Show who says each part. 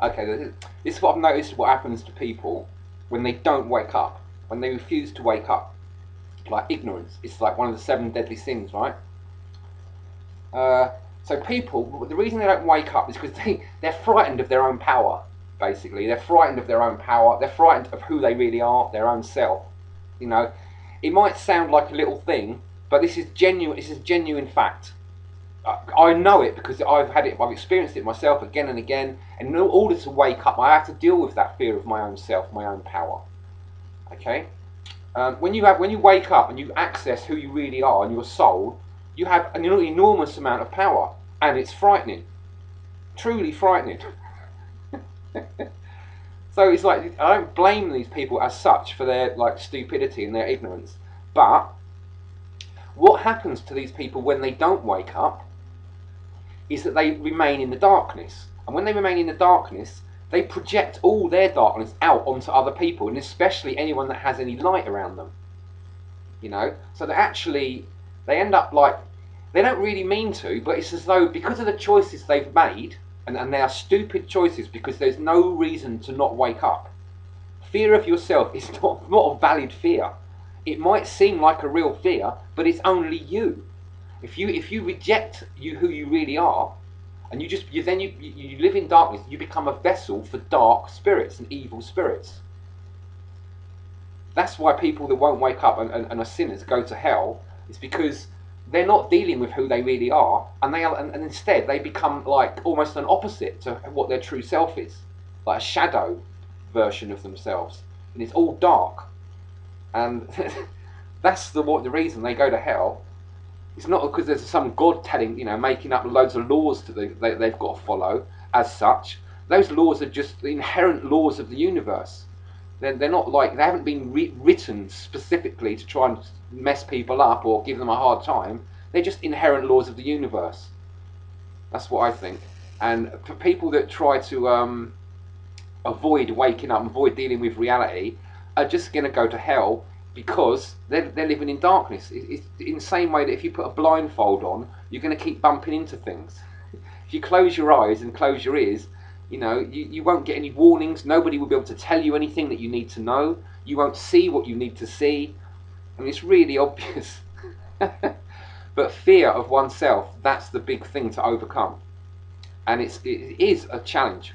Speaker 1: Okay, this is what I've noticed what happens to people when they don't wake up, when they refuse to wake up. Like ignorance, it's like one of the seven deadly sins, right? Uh, so people, the reason they don't wake up is because they're frightened of their own power, basically. They're frightened of their own power, they're frightened of who they really are, their own self. You know, it might sound like a little thing, but this is genuine fact. I know it because I've experienced it myself again and again. And in order to wake up, I have to deal with that fear of my own self, my own power. Okay. When you wake up and you access who you really are and your soul, you have an enormous amount of power, and it's frightening, truly frightening. So it's like I don't blame these people as such for their like stupidity and their ignorance, but what happens to these people when they don't wake up is that they remain in the darkness. And when they remain in the darkness, they project all their darkness out onto other people, and especially anyone that has any light around them. You know, so they end up like they don't really mean to, but it's as though because of the choices they've made, and they are stupid choices because there's no reason to not wake up. Fear of yourself is not a valid fear. It might seem like a real fear, but it's only you. If you reject who you really are, and you live in darkness, you become a vessel for dark spirits and evil spirits. That's why people that won't wake up and are sinners go to hell. It's because they're not dealing with who they really are, and instead they become like almost an opposite to what their true self is, like a shadow version of themselves, and it's all dark. And that's the reason they go to hell. It's not because there's some god telling, making up loads of laws they've got to follow as such. Those laws are just the inherent laws of the universe. They're not like, they haven't been written specifically to try and mess people up or give them a hard time. They're just inherent laws of the universe. That's what I think. And for people that try to avoid waking up, avoid dealing with reality, are just going to go to hell because they're living in darkness. It's in the same way that if you put a blindfold on, you're going to keep bumping into things. If you close your eyes and close your ears, you won't get any warnings. Nobody will be able to tell you anything that you need to know. You won't see what you need to see. I mean, it's really obvious. But fear of oneself, that's the big thing to overcome. And it is a challenge.